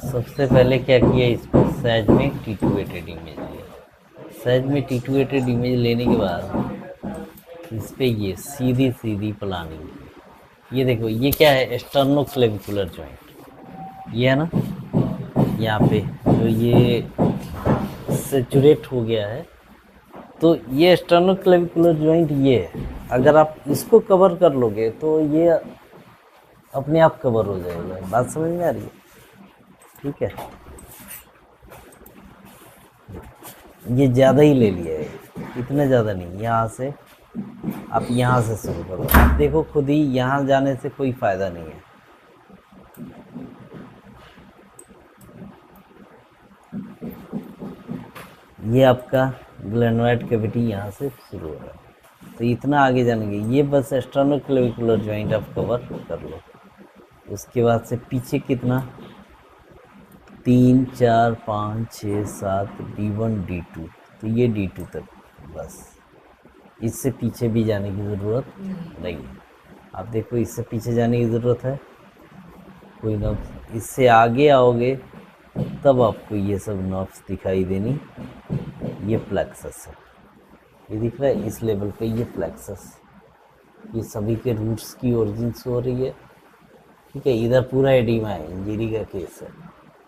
सबसे पहले क्या किया, इसको सहज में टिटुएटेड इमेज लिया। सहज में टिटुएटेड इमेज लेने के बाद इस पे ये सीधी सीधी प्लानिंग। ये देखो ये क्या है, स्टर्नोक्लेविकुलर जॉइंट, ये है ना, यहाँ पे जो ये सेचुरेट हो गया है, तो ये स्टर्नोक्लेविकुलर जॉइंट ये है। अगर आप इसको कवर कर लोगे तो ये अपने आप कवर हो जाएगा। बात समझ में आ रही है? ठीक है, ये ज़्यादा ही ले लिया है, इतना ज़्यादा नहीं। यहाँ से आप यहाँ से शुरू करो, आप देखो खुद ही यहाँ जाने से कोई फ़ायदा नहीं है। ये आपका ग्लेनोइड कैविटी यहाँ से शुरू हो रहा है, तो इतना आगे जानेंगे। ये बस स्टर्नोक्लेविकुलर जॉइंट आप कवर कर लो। उसके बाद से पीछे कितना, 3 4 5 6 7 D1 D2, तो ये D2 तक बस। इससे पीछे भी जाने की ज़रूरत नहीं है। आप देखो इससे पीछे जाने की ज़रूरत है कोई नर्व्स, इससे आगे आओगे तब आपको ये सब नर्व्स दिखाई देनी। ये प्लेक्सस है, ये दिख रहा है इस लेवल पे, ये प्लेक्सस, ये सभी के रूट्स की ओरिजिन हो रही है। ठीक है, इधर पूरा एडिमा है, इंजरी का केस है,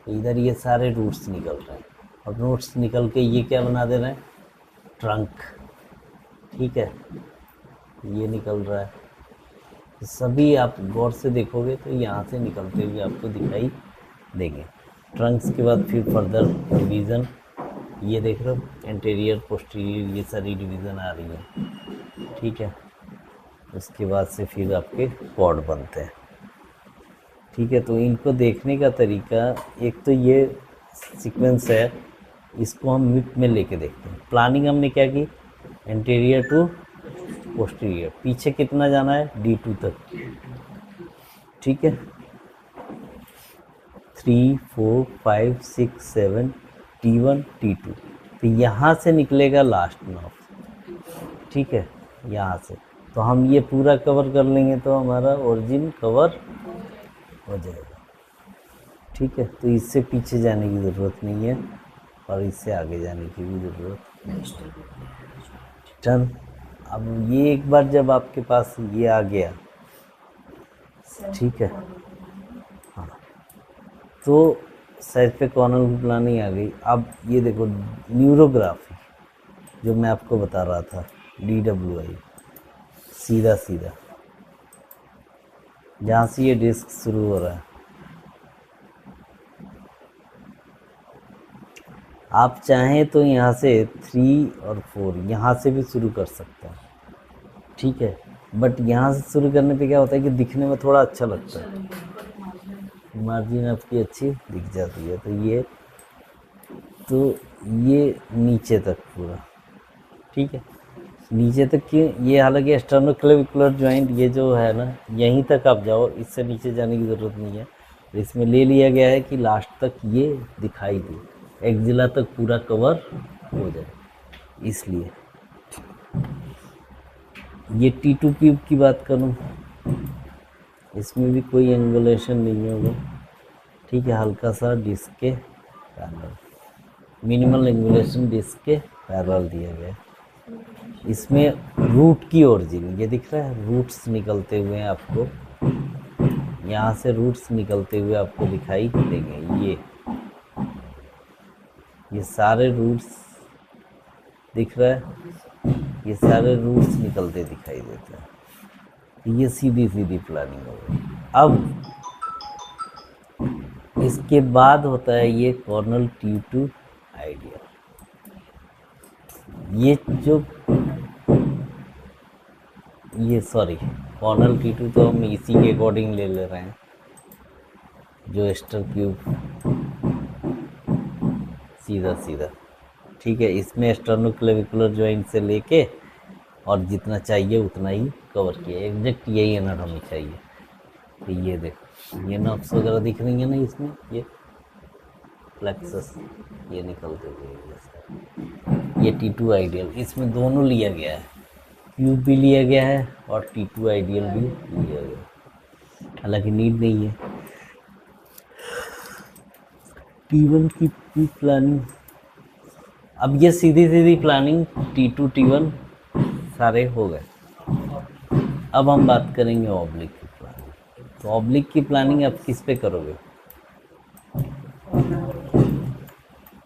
इधर ये सारे रूट्स निकल रहे हैं, और रूट्स निकल के ये क्या बना दे रहे हैं, ट्रंक। ठीक है, ये निकल रहा है, तो सभी आप गौर से देखोगे तो यहाँ से निकलते हुए आपको दिखाई देंगे। ट्रंक्स के बाद फिर फर्दर डिवीज़न, ये देख रहे हो, एंटीरियर पोस्टीरियर, ये सारी डिवीज़न आ रही है। ठीक है, उसके बाद से फिर आपके कॉर्ड बनते हैं। ठीक है, तो इनको देखने का तरीका, एक तो ये सीक्वेंस है, इसको हम मिप में लेके देखते हैं। प्लानिंग हमने क्या की, एंटीरियर टू पोस्टीरियर, पीछे कितना जाना है, D2 तक। ठीक है, 3 4 5 6 7 T1 T2, तो यहाँ से निकलेगा लास्ट नर्व। ठीक है, यहाँ से तो हम ये पूरा कवर कर लेंगे तो हमारा ओरिजिन कवर हो जाएगा। ठीक है, तो इससे पीछे जाने की ज़रूरत नहीं है और इससे आगे जाने की भी ज़रूरत नहीं। टर्न, अब ये एक बार जब आपके पास ये आ गया, ठीक है, हाँ, तो साइड पे कॉर्नर प्लानिंग आ गई। अब ये देखो न्यूरोग्राफी जो मैं आपको बता रहा था, DWI, सीधा सीधा जहाँ से ये डिस्क शुरू हो रहा है, आप चाहें तो यहाँ से 3 और 4 यहाँ से भी शुरू कर सकते हैं। ठीक है, बट यहाँ से शुरू करने पे क्या होता है कि दिखने में थोड़ा अच्छा लगता है, मार्जिन आपकी अच्छी दिख जाती है। तो ये नीचे तक पूरा, ठीक है, नीचे तक की ये, हालांकि स्टर्नोक्लेविकुलर जॉइंट ये जो है ना, यहीं तक आप जाओ, इससे नीचे जाने की ज़रूरत नहीं है। इसमें ले लिया गया है कि लास्ट तक ये दिखाई दे, एक्जिला तक पूरा कवर हो जाए, इसलिए। ये T2 क्यूब की बात करूँ, इसमें भी कोई एंगुलेशन नहीं होगा। ठीक है, हल्का सा डिस्क के पैरेलल, मिनिमल एंगुलेशन डिस्क के पैरेलल दिया गया। इसमें रूट की ओरिजिन ये दिख रहा है, रूट्स निकलते हुए आपको यहाँ से, रूट्स निकलते हुए आपको दिखाई देंगे। ये सारे रूट्स दिख रहा है, ये सारे रूट्स निकलते दिखाई देते हैं। ये सीधी सीधी प्लानिंग हो गई। अब इसके बाद होता है ये कॉर्नल T2 आइडिया। ये जो ये सॉरी कॉर्नल T2 तो हम इसी के अकॉर्डिंग ले रहे हैं, जो एस्टर क्यूब सीधा सीधा। ठीक है, इसमें स्टर्नोक्लेविकुलर जॉइंट से लेके और जितना चाहिए उतना ही कवर किया, एग्जैक्ट यही एनाटॉमी चाहिए। तो ये देखो, ये नर्व्स वगैरह दिख रही है ना इसमें, ये प्लेक्सस, ये निकलते हुए ये T2 आइडियल, इसमें दोनों लिया गया है, क्यूब भी लिया गया है और T2 आइडियल भी लिया गया है, हालांकि नीड नहीं है। T1 की प्लानिंग, अब ये सीधी सीधी प्लानिंग T2 T1 सारे हो गए। अब हम बात करेंगे ऑब्लिक की प्लानिंग। तो ऑब्लिक की प्लानिंग आप किस पे करोगे?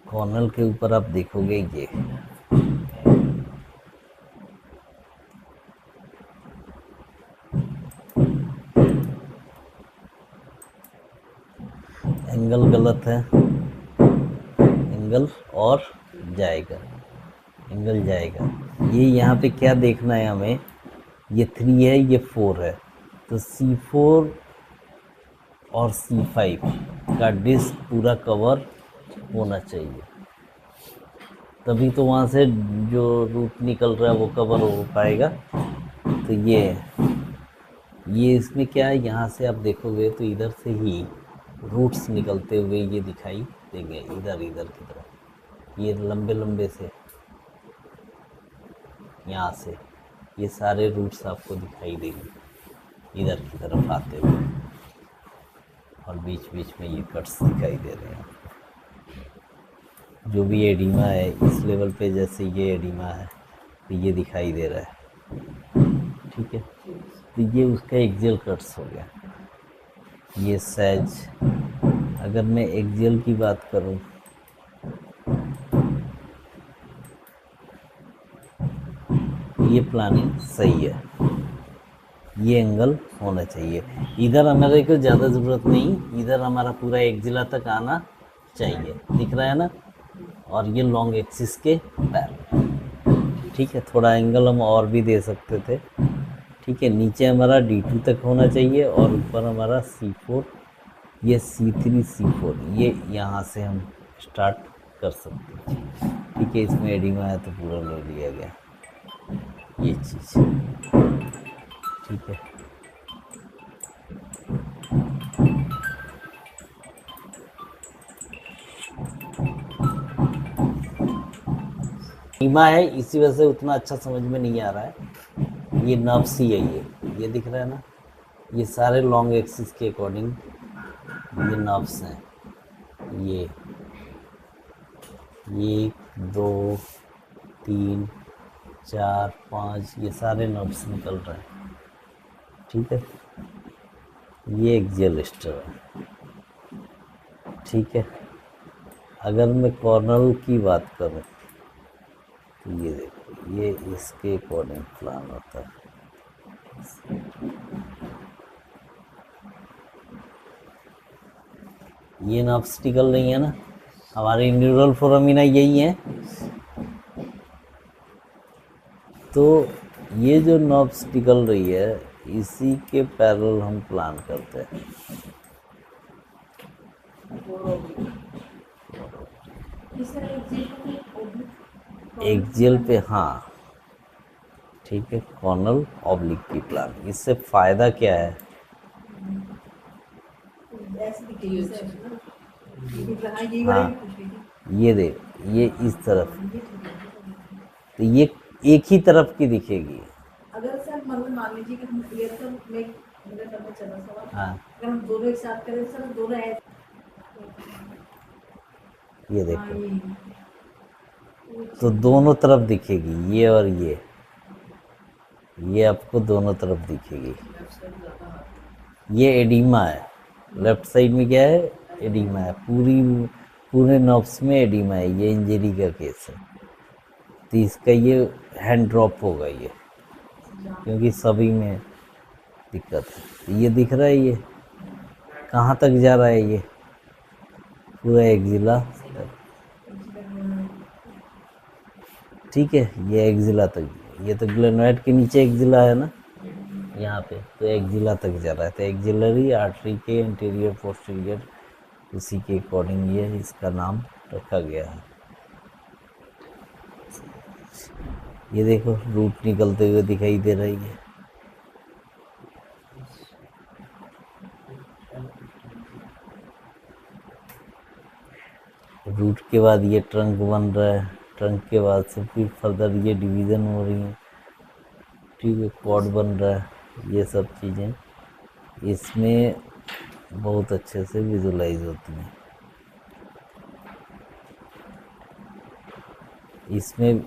कॉर्नर के ऊपर आप देखोगे ये एंगल गलत है, एंगल और जाएगा, एंगल जाएगा। ये यहाँ पे क्या देखना है हमें, ये 3 है, ये 4 है, तो C4 और C5 का डिस्क पूरा कवर होना चाहिए, तभी तो वहाँ से जो रूट निकल रहा है वो कवर हो पाएगा। तो ये इसमें क्या है, यहाँ से आप देखोगे तो इधर से ही रूट्स निकलते हुए ये दिखाई देंगे, इधर इधर की तरफ, ये लंबे लंबे से यहाँ से ये सारे रूट्स आपको दिखाई देंगे इधर की तरफ आते हुए, और बीच बीच में ये कट्स दिखाई दे रहे हैं। जो भी एडिमा है इस लेवल पे, जैसे ये एडिमा है तो ये दिखाई दे रहा है, ठीक है। तो ये उसका एक्सियल कट्स हो गया। ये सैज, अगर मैं एक्सियल की बात करूं, ये प्लानिंग सही है, ये एंगल होना चाहिए। इधर हमारे को ज़्यादा ज़रूरत नहीं, इधर हमारा पूरा एक्सिला तक आना चाहिए, दिख रहा है ना, और ये लॉन्ग एक्सिस के पैरेलल, ठीक है। थोड़ा एंगल हम और भी दे सकते थे, ठीक है। नीचे हमारा D2 तक होना चाहिए और ऊपर हमारा C4, ये C3 C4, ये यहाँ से हम स्टार्ट कर सकते हैं, ठीक है। इसमें एडिमा है तो पूरा ले लिया गया ये चीज़, ठीक है। एडिमा है, इसी वजह से उतना अच्छा समझ में नहीं आ रहा है। ये नर्व्स ही है, ये दिख रहा है ना, ये सारे लॉन्ग एक्सिस के अकॉर्डिंग ये नर्व्स हैं। ये 1 2 3 4 5 ये सारे नर्व्स निकल रहे हैं, ठीक है। ये एक्सियल स्टर है, ठीक है। अगर मैं कॉर्नर की बात करूं तो ये देखो, ये इसके अकॉर्डिंग प्लान होता है। ये नर्व्स निकल रही है ना, हमारी न्यूरल फोरामिना यही है। तो ये जो नर्व्स निकल रही है इसी के पैरेलल हम प्लान करते हैं। एक्सियल पे, हाँ ठीक है, कॉर्नर ऑब्लिक की प्लान। इससे फायदा क्या है, हाँ ये देख, ये इस तरफ, तो ये एक ही तरफ की दिखेगी। अगर सर मान लीजिए कि हम ये सब में मेरा करना चला सवाल, हाँ अगर हम दोनों एक साथ करें सर, दोनों है, ये देखो, तो दोनों तरफ दिखेगी, ये और ये आपको दोनों तरफ दिखेगी। ये एडिमा है, लेफ्ट साइड में क्या है, एडिमा है, पूरे नर्व्स में एडिमा है। ये इंजरी का केस है, तो इसका ये हैंड ड्रॉप होगा ये, क्योंकि सभी में दिक्कत है। तो ये दिख रहा है, ये कहाँ तक जा रहा है, ये पूरा एक्सिला, ठीक है। ये एक्सिला तक, ये तो ग्लेनोइड के नीचे एक्सिला है ना यहाँ पे, तो एक्सिला तक जा रहा है। तो एक्सिलरी आर्टरी के इंटीरियर पोस्टीरियर, उसी के अकॉर्डिंग ये इसका नाम रखा गया है। ये देखो रूट निकलते हुए दिखाई दे रही है, रूट के बाद ये ट्रंक बन रहा है, ट्रंक के बाद से फिर फर्दर ये डिवीज़न हो रही है। ठीक है, कॉर्ड बन रहा है, ये सब चीज़ें इसमें बहुत अच्छे से विजुलाइज होती हैं। इसमें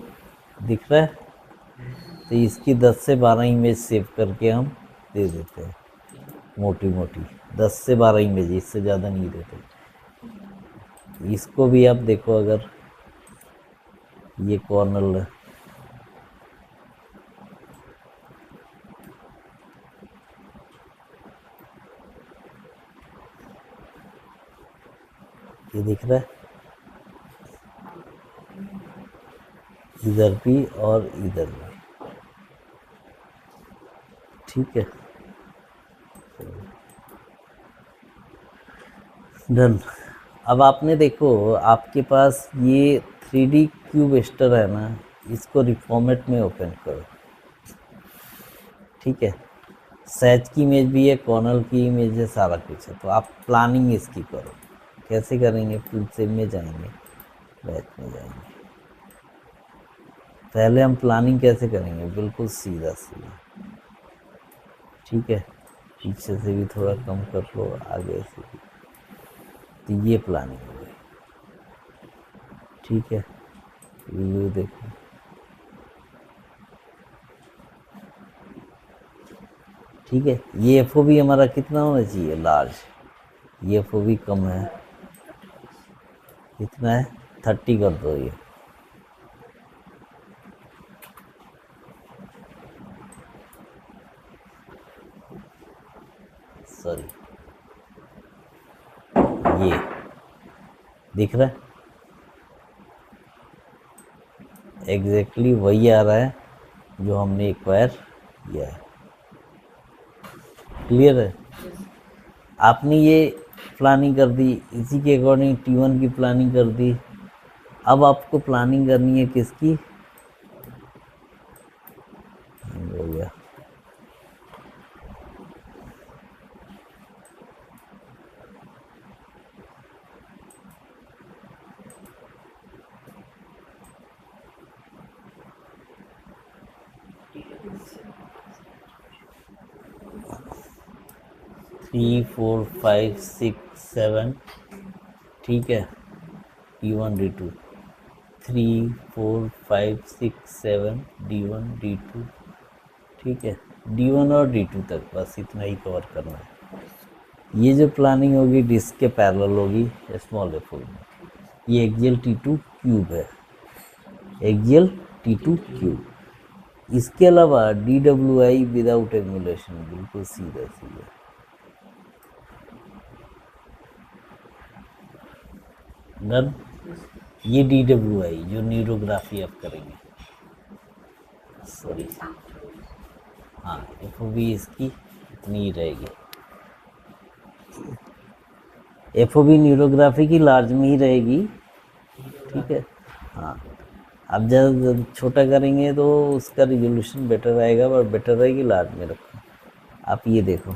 दिख रहा है, तो इसकी 10 से 12 इमेज सेव करके हम दे देते हैं, मोटी मोटी 10 से 12 इमेज, इससे ज़्यादा नहीं देते। इसको भी आप देखो, अगर ये कॉर्नर है, ये दिख रहा है, इधर भी और इधर भी, ठीक है, डन। अब आपने देखो, आपके पास ये 3D क्यूब एस्टर है ना, इसको रिफॉर्मेट में ओपन करो, ठीक है। सैच की इमेज भी है, कॉर्नर की इमेज है, सारा कुछ है। तो आप प्लानिंग इसकी करो, कैसे करेंगे? फुल सेव में जाएंगे, बैच में जाएंगे, पहले हम प्लानिंग कैसे करेंगे, बिल्कुल सीधा सीधा, ठीक है। पीछे से भी थोड़ा कम कर लो, आगे से भी, तो ये प्लानिंग हो गई, ठीक है। व्यू देखो, ठीक है। ये एफ भी हमारा कितना होना चाहिए, लार्ज। ये एफ भी कम है, कितना है, 30 कर दो ये, सॉरी, ये दिख रहा है, एग्जैक्टली वही आ रहा है जो हमने एक्वायर किया है। क्लियर है? आपने ये प्लानिंग कर दी, इसी के अकॉर्डिंग T1 की प्लानिंग कर दी। अब आपको प्लानिंग करनी है किसकी, हो गया, three four five six seven, ठीक है। D1 D2, 3 4 5 6 7, D1 D2, ठीक है। D1 और D2 तक बस इतना ही कवर करना है। ये जो प्लानिंग होगी डिस्क के पैरेलल होगी स्मॉल एफ में। ये एक्जियल T2 क्यूब है, एक्जियल T2 क्यूब। इसके अलावा DWI विदाउट एमुलेशन, बिल्कुल सीधा सीधा, डन। ये DWI जो न्यूरोग्राफी आप करेंगे, सॉरी, हाँ, FOV इसकी इतनी ही रहेगी, FOV न्यूरोग्राफी की लार्ज में ही रहेगी, ठीक है। हाँ, अब जब छोटा करेंगे तो उसका रिजोल्यूशन बेटर आएगा, और बेटर रहेगी, लार्ज में रखो। आप ये देखो,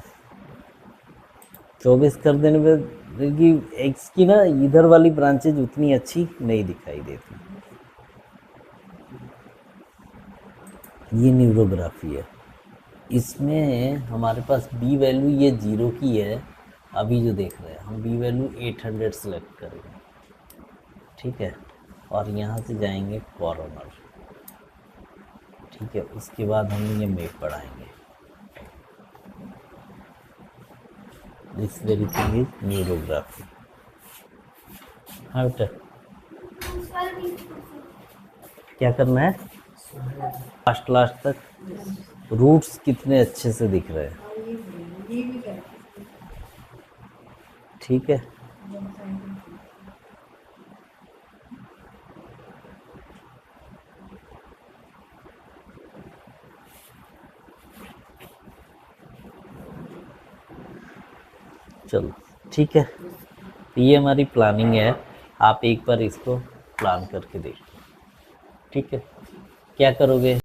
24 कर देने पे कि एक्स की ना इधर वाली ब्रांचेज उतनी अच्छी नहीं दिखाई देती। ये न्यूरोग्राफी है, इसमें हमारे पास बी वैल्यू ये 0 की है। अभी जो देख रहे हैं हम, बी वैल्यू 800 सेलेक्ट करेंगे, ठीक है। और यहाँ से जाएंगे कॉर्नर, ठीक है। उसके बाद हम ये मैप बढ़ाएंगे, दिस वेरी थिंग इज न्यूरोग्राफी। हाँ बेटा, क्या करना है, लास्ट तक रूट्स कितने अच्छे से दिख रहे हैं, ये भी कर, ठीक है। चलो ठीक है, तो ये हमारी प्लानिंग है। आप एक बार इसको प्लान करके देखो, ठीक है। क्या करोगे?